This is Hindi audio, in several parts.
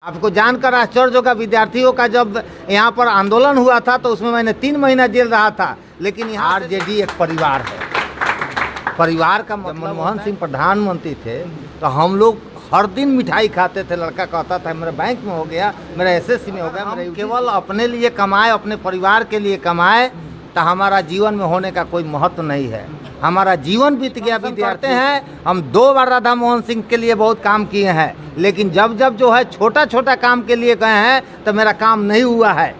आपको जानकर आश्चर्य होगा, विद्यार्थियों का जब यहाँ पर आंदोलन हुआ था तो उसमें मैंने 3 महीना जेल रहा था। लेकिन यहाँ आरजेडी एक परिवार है। परिवार का मतलब मनमोहन सिंह प्रधानमंत्री थे तो हम लोग हर दिन मिठाई खाते थे। लड़का कहता था मेरा बैंक में हो गया, मेरा एसएससी में हो गया। मेरा केवल अपने लिए कमाए, अपने परिवार के लिए कमाए तो हमारा जीवन में होने का कोई महत्व नहीं है। हमारा जीवन बीत गया। विद्यार्थी हैं, हम 2 बार राधा मोहन सिंह के लिए बहुत काम किए हैं, लेकिन जब जब जो है छोटा छोटा काम के लिए गए हैं तो मेरा काम नहीं हुआ है।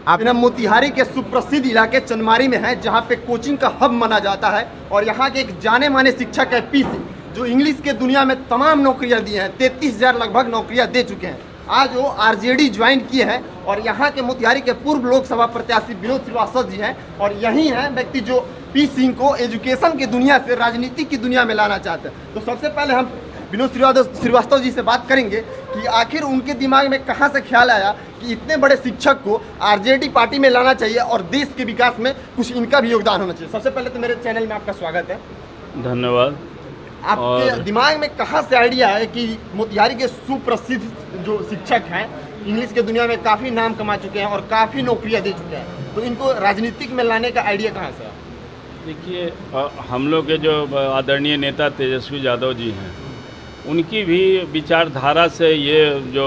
आप मोतिहारी के सुप्रसिद्ध इलाके चनमारी में है, जहाँ पे कोचिंग का हब माना जाता है और यहाँ के एक जाने माने शिक्षक है पी सिंह, जो इंग्लिश के दुनिया में तमाम नौकरियाँ दी हैं। 33,000 लगभग नौकरियाँ दे चुके हैं। आज वो आरजेडी ज्वाइन किए हैं और यहाँ के मोतिहारी के पूर्व लोकसभा प्रत्याशी विनोद श्रीवास्तव जी हैं और यही हैं व्यक्ति जो पी सिंह को एजुकेशन की दुनिया से राजनीति की दुनिया में लाना चाहते हैं। तो सबसे पहले हम विनोद श्रीवास्तव जी से बात करेंगे कि आखिर उनके दिमाग में कहाँ से ख्याल आया कि इतने बड़े शिक्षक को आरजेडी पार्टी में लाना चाहिए और देश के विकास में कुछ इनका भी योगदान होना चाहिए। सबसे पहले तो मेरे चैनल में आपका स्वागत है। धन्यवाद। आपके दिमाग में कहाँ से आइडिया है कि मोतिहारी के सुप्रसिद्ध जो शिक्षक हैं, इंग्लिश के दुनिया में काफ़ी नाम कमा चुके हैं और काफ़ी नौकरियां दे चुके हैं, तो इनको राजनीतिक में लाने का आइडिया कहाँ से है? देखिए, हम लोग के जो आदरणीय नेता तेजस्वी यादव जी हैं, उनकी भी विचारधारा से ये जो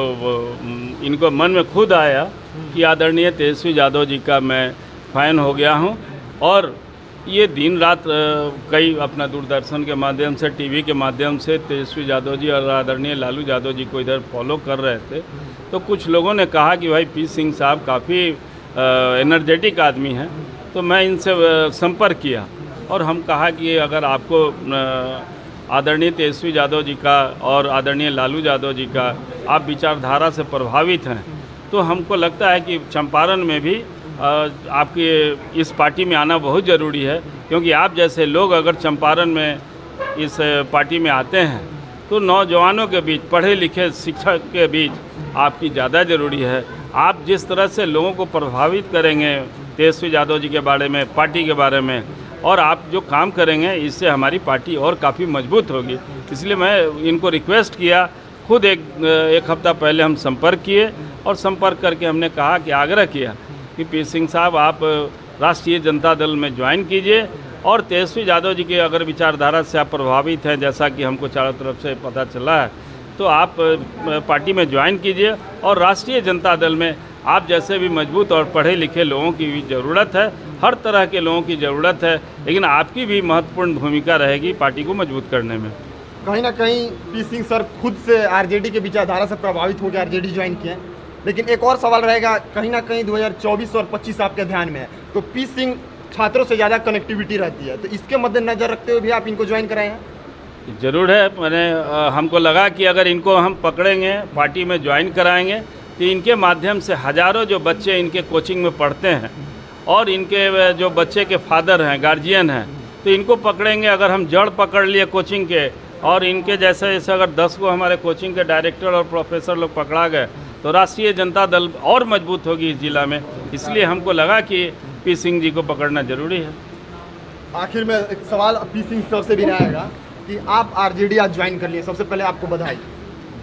इनको मन में खुद आया कि आदरणीय तेजस्वी यादव जी का मैं फ़ैन हो गया हूँ और ये दिन रात कई अपना दूरदर्शन के माध्यम से, टीवी के माध्यम से तेजस्वी यादव जी और आदरणीय लालू यादव जी को इधर फॉलो कर रहे थे। तो कुछ लोगों ने कहा कि भाई पी सिंह साहब काफ़ी एनर्जेटिक आदमी हैं, तो मैं इनसे संपर्क किया और हम कहा कि अगर आपको आदरणीय तेजस्वी यादव जी का और आदरणीय लालू यादव जी का आप विचारधारा से प्रभावित हैं, तो हमको लगता है कि चंपारण में भी आपके इस पार्टी में आना बहुत ज़रूरी है, क्योंकि आप जैसे लोग अगर चंपारण में इस पार्टी में आते हैं तो नौजवानों के बीच, पढ़े लिखे शिक्षक के बीच आपकी ज़्यादा ज़रूरी है। आप जिस तरह से लोगों को प्रभावित करेंगे तेजस्वी यादव जी के बारे में, पार्टी के बारे में, और आप जो काम करेंगे, इससे हमारी पार्टी और काफ़ी मजबूत होगी। इसलिए मैं इनको रिक्वेस्ट किया। खुद एक हफ़्ता पहले हम संपर्क किए और संपर्क करके हमने कहा कि आग्रह किया कि पी सिंह साहब आप राष्ट्रीय जनता दल में ज्वाइन कीजिए और तेजस्वी यादव जी के अगर विचारधारा से आप प्रभावित हैं, जैसा कि हमको चारों तरफ से पता चला है, तो आप पार्टी में ज्वाइन कीजिए और राष्ट्रीय जनता दल में आप जैसे भी मजबूत और पढ़े लिखे लोगों की भी ज़रूरत है, हर तरह के लोगों की ज़रूरत है, लेकिन आपकी भी महत्वपूर्ण भूमिका रहेगी पार्टी को मजबूत करने में। कहीं ना कहीं पी सिंह सर खुद से आरजेडी के विचारधारा से प्रभावित होकर आरजेडी ज्वाइन किए, लेकिन एक और सवाल रहेगा, कहीं ना कहीं 2024 और 25 आपके ध्यान में है, तो पी सिंह छात्रों से ज़्यादा कनेक्टिविटी रहती है, तो इसके मद्देनजर रखते हुए भी आप इनको ज्वाइन कराए हैं? ज़रूर है। मैंने हमको लगा कि अगर इनको हम पकड़ेंगे, पार्टी में ज्वाइन कराएंगे, तो इनके माध्यम से हज़ारों जो बच्चे इनके कोचिंग में पढ़ते हैं और इनके जो बच्चे के फादर हैं, गार्जियन हैं, तो इनको पकड़ेंगे। अगर हम जड़ पकड़ लिए कोचिंग के और इनके जैसे जैसे अगर 10 को हमारे कोचिंग के डायरेक्टर और प्रोफेसर लोग पकड़ा गए तो राष्ट्रीय जनता दल और मजबूत होगी इस जिला में। इसलिए हमको लगा कि पी सिंह जी को पकड़ना जरूरी है। आखिर में एक सवाल पी सिंह सर से भी रहेगा कि आप आरजेडी आज ज्वाइन कर लिए, सबसे पहले आपको बधाई।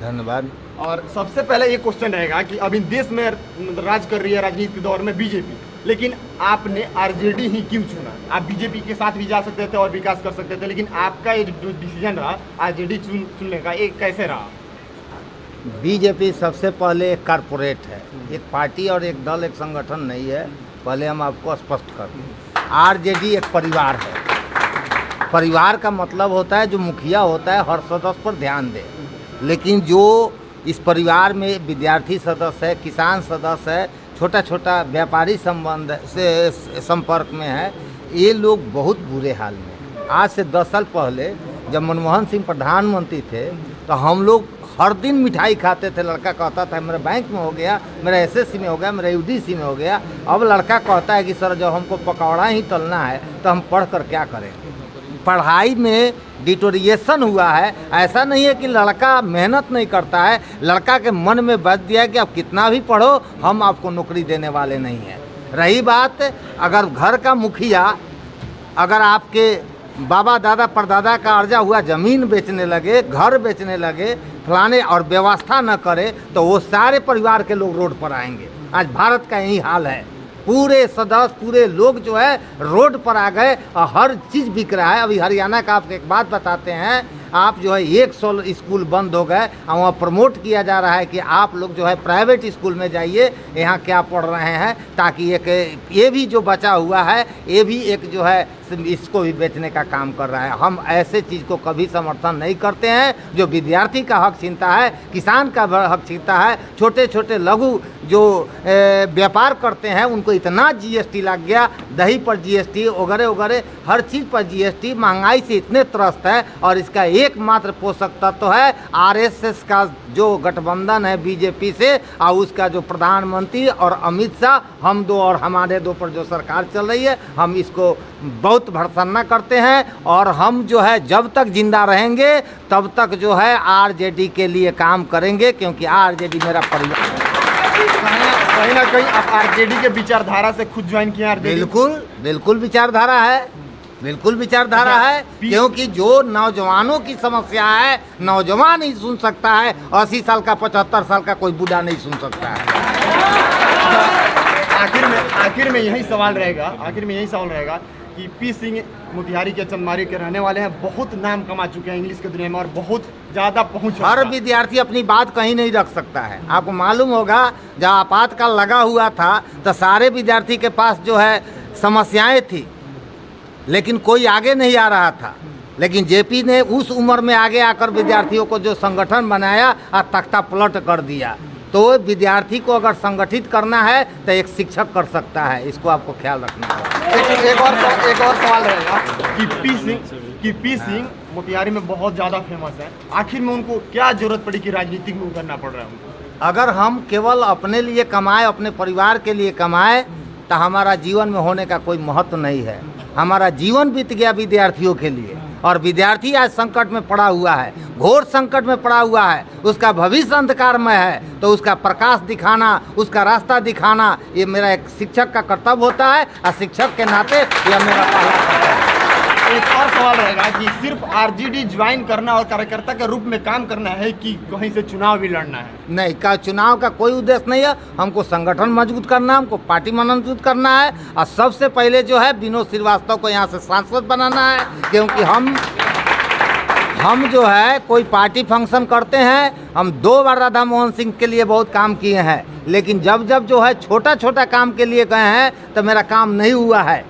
धन्यवाद। और सबसे पहले ये क्वेश्चन रहेगा कि अभी देश में राज कर रही है राजनीति के दौर में बीजेपी, लेकिन आपने आरजेडी ही क्यों चुना? आप बीजेपी के साथ भी जा सकते थे और विकास कर सकते थे, लेकिन आपका ये जो डिसीजन रहा आरजेडी चुनने का, एक कैसे रहा? बीजेपी सबसे पहले एक कारपोरेट है, एक पार्टी और एक दल, एक संगठन नहीं है। पहले हम आपको स्पष्ट कर दें, आरजेडी एक परिवार है। परिवार का मतलब होता है जो मुखिया होता है हर सदस्य पर ध्यान दे, लेकिन जो इस परिवार में विद्यार्थी सदस्य है, किसान सदस्य है, छोटा छोटा व्यापारी संबंध से संपर्क में है, ये लोग बहुत बुरे हाल में। आज से 10 साल पहले जब मनमोहन सिंह प्रधानमंत्री थे तो हम लोग हर दिन मिठाई खाते थे। लड़का कहता था मेरा बैंक में हो गया, मेरा एसएससी में हो गया, मेरा यूडीसी में हो गया। अब लड़का कहता है कि सर जब हमको पकौड़ा ही तलना है तो हम पढ़ कर क्या करें? पढ़ाई में डिटोरिएशन हुआ है। ऐसा नहीं है कि लड़का मेहनत नहीं करता है, लड़का के मन में बच दिया है कि आप कितना भी पढ़ो, हम आपको नौकरी देने वाले नहीं हैं। रही बात, अगर घर का मुखिया अगर आपके बाबा दादा परदादा का अर्जा हुआ ज़मीन बेचने लगे, घर बेचने लगे, फलाने और व्यवस्था न करे तो वो सारे परिवार के लोग रोड पर आएंगे। आज भारत का यही हाल है, पूरे सदस्य पूरे लोग जो है रोड पर आ गए और हर चीज़ बिक रहा है। अभी हरियाणा का आपको एक बात बताते हैं, आप जो है 100 स्कूल बंद हो गए और वहाँ प्रमोट किया जा रहा है कि आप लोग जो है प्राइवेट स्कूल में जाइए, यहाँ क्या पढ़ रहे हैं, ताकि एक ये भी जो बचा हुआ है ये भी एक जो है इसको भी बेचने का काम कर रहा है। हम ऐसे चीज़ को कभी समर्थन नहीं करते हैं। जो विद्यार्थी का हक छीनता है, किसान का हक छीनता है, छोटे छोटे लघु जो व्यापार करते हैं उनको इतना जीएसटी लग गया, दही पर जीएसटी वगैरह वगैरह हर चीज़ पर जीएसटी, महंगाई से इतने त्रस्त है। और इसका एकमात्र पोषक तत्व तो है आरएसएस का जो गठबंधन है बीजेपी से, और उसका जो प्रधानमंत्री और अमित शाह, हम दो और हमारे दो पर जो सरकार चल रही है, हम इसको बहुत भर्त्सना करते हैं। और हम जो है जब तक जिंदा रहेंगे तब तक जो है आरजेडी के लिए काम करेंगे, क्योंकि आरजेडी मेरा परिवार है। कहीं ना कहीं आप आरजेडी के विचारधारा से खुद ज्वाइन किए आरजेडी? बिल्कुल विचारधारा है, बिल्कुल विचारधारा है, क्योंकि जो नौजवानों की समस्या है नौजवान ही सुन सकता है, 80 साल का 75 साल का कोई बूढ़ा नहीं सुन सकता है। आखिर में यही सवाल रहेगा कि पी सिंह मोतिहारी के चंदमारी के रहने वाले हैं, बहुत नाम कमा चुके हैं इंग्लिश के दुनिया में और बहुत ज़्यादा पहुंच। हर विद्यार्थी अपनी बात कहीं नहीं रख सकता है। आपको मालूम होगा जब आपातकाल लगा हुआ था तो सारे विद्यार्थी के पास जो है समस्याएं थी, लेकिन कोई आगे नहीं आ रहा था। लेकिन जेपी ने उस उम्र में आगे आकर विद्यार्थियों को जो संगठन बनाया और तख्ता पलट कर दिया। तो विद्यार्थी को अगर संगठित करना है तो एक शिक्षक कर सकता है, इसको आपको ख्याल रखना है। एक और सवाल रहेगा कि पी सिंह मोतिहारी में बहुत ज़्यादा फेमस है, आखिर में उनको क्या जरूरत पड़ी कि राजनीतिक में उतरना पड़ रहा है उनको? अगर हम केवल अपने लिए कमाएं, अपने परिवार के लिए कमाएं, तो हमारा जीवन में होने का कोई महत्व नहीं है। हमारा जीवन बीत गया विद्यार्थियों के लिए, और विद्यार्थी आज संकट में पड़ा हुआ है, घोर संकट में पड़ा हुआ है, उसका भविष्य अंधकारमय है। तो उसका प्रकाश दिखाना, उसका रास्ता दिखाना, ये मेरा एक शिक्षक का कर्तव्य होता है, और शिक्षक के नाते यह मेरा पहला कर्तव्य है। एक और सवाल रहेगा कि सिर्फ आरजेडी ज्वाइन करना और कार्यकर्ता के रूप में काम करना है कि कहीं से चुनाव भी लड़ना है? नहीं, का चुनाव का कोई उद्देश्य नहीं है। हमको संगठन मजबूत करना है, हमको पार्टी मजबूत करना है, और सबसे पहले जो है विनोद श्रीवास्तव को यहाँ से सांसद बनाना है। क्योंकि हम जो है कोई पार्टी फंक्शन करते हैं, हम 2 बार राधा मोहन सिंह के लिए बहुत काम किए हैं, लेकिन जब जो है छोटा छोटा काम के लिए गए हैं तो मेरा काम नहीं हुआ है।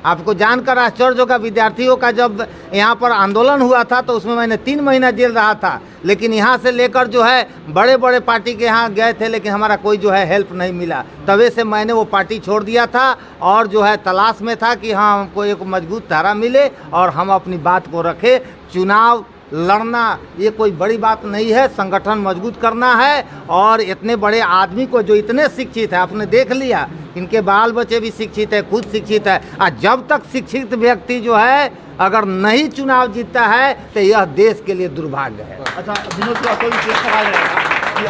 आपको जानकर आश्चर्य होगा, विद्यार्थियों का जब यहाँ पर आंदोलन हुआ था तो उसमें मैंने 3 महीना जेल रहा था, लेकिन यहाँ से लेकर जो है बड़े बड़े पार्टी के यहाँ गए थे, लेकिन हमारा कोई जो है हेल्प नहीं मिला। तवे से मैंने वो पार्टी छोड़ दिया था, और जो है तलाश में था कि हाँ हमको एक मजबूत धारा मिले और हम अपनी बात को रखें। चुनाव लड़ना ये कोई बड़ी बात नहीं है, संगठन मजबूत करना है। और इतने बड़े आदमी को जो इतने शिक्षित है, आपने देख लिया इनके बाल बच्चे भी शिक्षित है, खुद शिक्षित है, और जब तक शिक्षित व्यक्ति जो है अगर नहीं चुनाव जीतता है तो यह देश के लिए दुर्भाग्य है। अच्छा विनोद का कोई सवाल रहेगा कि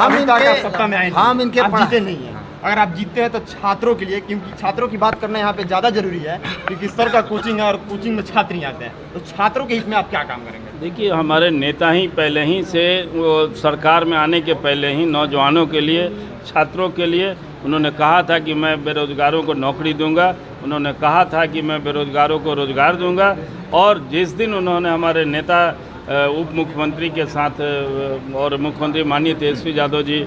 हम इनके जीते नहीं है, अगर आप जीतते हैं तो छात्रों के लिए, क्योंकि छात्रों की बात करना यहाँ पे ज़्यादा जरूरी है, क्योंकि सर का कोचिंग है और कोचिंग में छात्र ही आते हैं, तो छात्रों के हित में आप क्या काम करेंगे? देखिए, हमारे नेता ही पहले ही से वो सरकार में आने के पहले ही नौजवानों के लिए, छात्रों के लिए उन्होंने कहा था कि मैं बेरोज़गारों को नौकरी दूंगा, उन्होंने कहा था कि मैं बेरोज़गारों को रोज़गार दूंगा। और जिस दिन उन्होंने हमारे नेता उप मुख्यमंत्री के साथ और मुख्यमंत्री माननीय तेजस्वी यादव जी,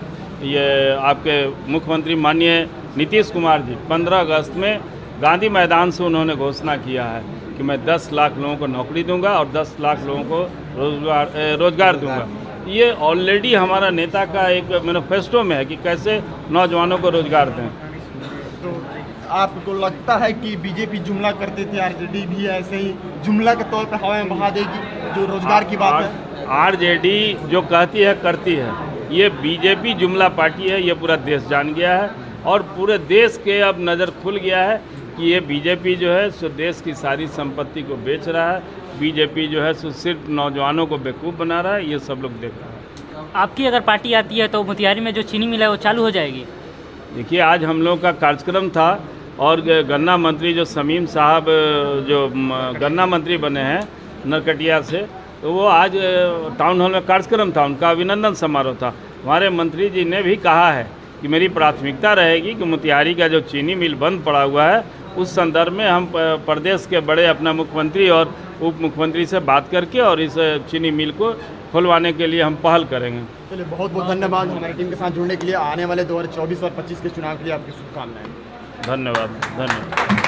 ये आपके मुख्यमंत्री माननीय नीतीश कुमार जी 15 अगस्त में गांधी मैदान से उन्होंने घोषणा किया है कि मैं 10 लाख लोगों को नौकरी दूंगा और 10 लाख लोगों को रोज़गार दूंगा। ये ऑलरेडी हमारा नेता का एक मैनिफेस्टो में है कि कैसे नौजवानों को रोज़गार दें। तो आपको लगता है कि बीजेपी जुमला करते थे, आरजेडी भी ऐसे ही जुमला के तौर पर हवा में बहा देगी जो रोज़गार की बात है? आरजेडी जो कहती है करती है, ये बीजेपी जुमला पार्टी है, ये पूरा देश जान गया है। और पूरे देश के अब नज़र खुल गया है कि ये बीजेपी जो है सो देश की सारी संपत्ति को बेच रहा है, बीजेपी जो है सो सिर्फ नौजवानों को बेवकूफ़ बना रहा है, ये सब लोग देख रहे हैं। आपकी अगर पार्टी आती है तो मोतिहारी में जो चीनी मिल है वो चालू हो जाएगी? देखिए, आज हम लोग का कार्यक्रम था और गन्ना मंत्री जो शमीम साहब जो गन्ना मंत्री बने हैं नरकटिया से, तो वो आज टाउन हॉल में कार्यक्रम था, उनका अभिनंदन समारोह था। हमारे मंत्री जी ने भी कहा है कि मेरी प्राथमिकता रहेगी कि मोतिहारी का जो चीनी मिल बंद पड़ा हुआ है उस संदर्भ में हम प्रदेश के बड़े अपना मुख्यमंत्री और उप मुख्यमंत्री से बात करके और इस चीनी मिल को खुलवाने के लिए हम पहल करेंगे। चलिए, बहुत बहुत धन्यवाद हमारी टीम के साथ जुड़ने के लिए। आने वाले 2024 और 25 के चुनाव के लिए आपकी शुभकामनाएं। धन्यवाद।